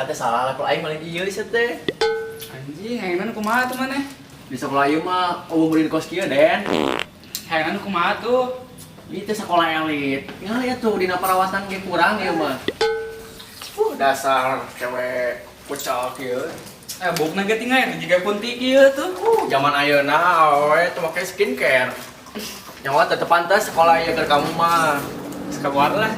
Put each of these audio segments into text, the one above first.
teh salah lah kalau aing malah ieu sia teh. Anjing, hayangan kumaha tuh maneh? Di sekolah ieu mah eueuh beri di kos kieu Den. Hayangan kumaha tuh? Itu sekolah elit. Ya tuh dina perawatan ge kurang ieu mah. Dasar cewek kucel kieu. Bukna ge tinggal ya juga kunti kieu tuh. Zaman ayeuna awe teu make skincare. Nyawa tetep pantas sekolah ieu keur kamu mah. Sekabuar lah.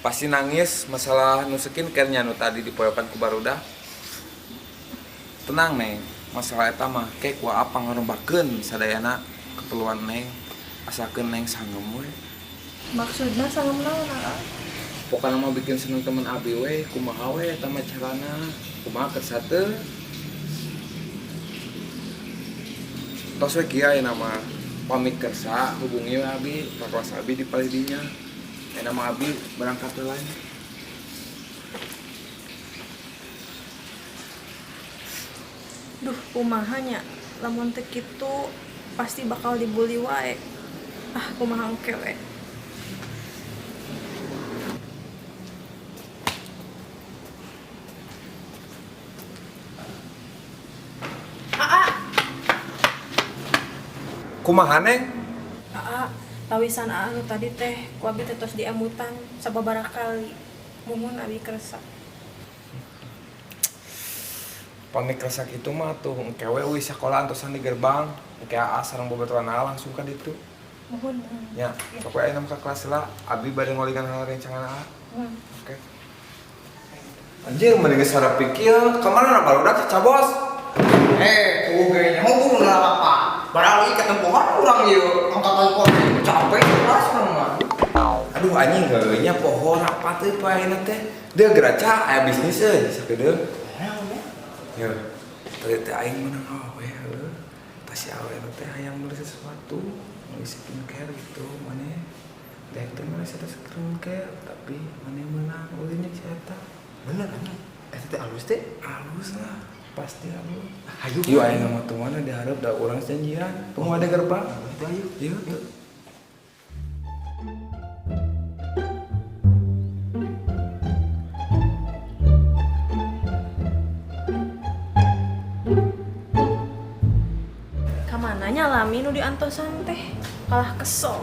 Pasti nangis masalah nu skincare nya nu tadi dipoyokan ku barudak. Tenang Neng, masalah eta mah kayak ku apa ngarombakeun sadayana keperluan Neng. Asalkeun Neng sanggem we. Maksudna sanggem naon? Pokona mah bikin seneng temen abi we, kumaha we eta mah carana. Kumaha kersa teu? Tos we kieu ayeuna mah pamit kersa hubungi we abi, pakwas abi di palidinya. Nama abi berangkat lain. Duh, kumaha nya? Lamun teu kitu pasti bakal dibully wae. Kumaha engke we. Kumaha Neng? Tawisan anu tadi teh ku abi teh tos diamutan sababaraha kali. Mumun abi kersa. Pamit kersa kitu mah tuh engke we euy sakola antosan di gerbang. Engke sareng bobotohan langsung ka ditu. Muhun. Ya, sok we ayeuna ka kelas heula, abi bade ngolingan hal rencangan Oke. Anjing mending geus sarapik kieu, kamana barudak cabos. Kayaknya mau guru apa? Barang ieu ketempuhan urang ieu, angkat telepon capek kelas mah. Aduh anjing geunya poho rapat teh paena teh. Deuk geraca aya bisnis euy sakedeung. Ya. Tadi teh aing meunang awe heuh. Pasti awe teh hayang nulis sesuatu, nulis skincare gitu maneh. Dek teh nulis skincare tapi maneh meunang ulin si eta. Bener anjing. Eta teh alus teh. Halus lah. Pasti halus. Hayu. Yuk ayeuna mah tuh mana diharap da urang janjian. Tunggu ada gerbang. Itu ayo. Yuk. Kamana nyalami nu diantosan teh? Kalah kesel.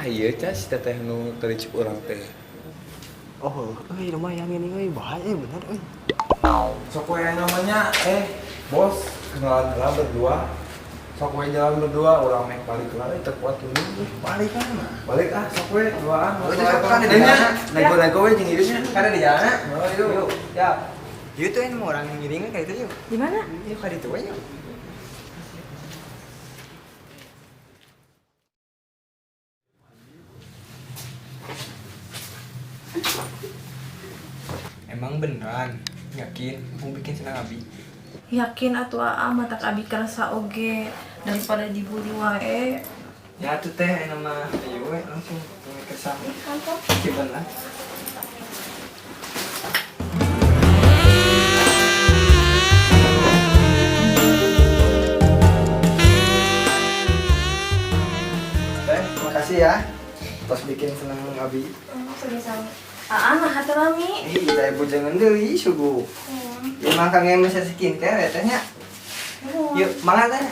Ieu ca si teteh nu teu cik urang teh. Oh, lumayan ini euy, bahaya bener euy. Sok we namanya bos kenalan heula berdua. Sok we jalan berdua urang naik balik heula teu kuat dulu. Balik kan mah. Balik sok we duaan. Oh, jadi kan di jalan. Nego-nego we jeung ieu nya. Kada di jalan. Oh, yuk. Ya. Ieu tuh mau orang ngiringan kayak itu yuk. Di mana? Yuk ka ditu we yuk. Emang beneran? Yakin mau bikin senang abi? Yakin atuh matak abi kerasa oge daripada dibully wae. Ya tuh teh nama ayo we langsung pamit kersa. Kantor. Ciban lah. Teh, makasih ya. Tos bikin senang abi. Semisal nah hati rami. Saya bujangan deui sugu. Ya mangka ngemes skincare ya teh nya. Yuk, mangga teh.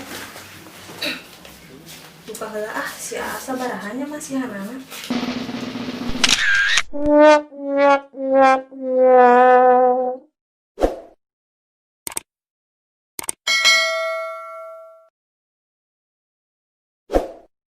Lupa heula si asa barahannya masih hanana.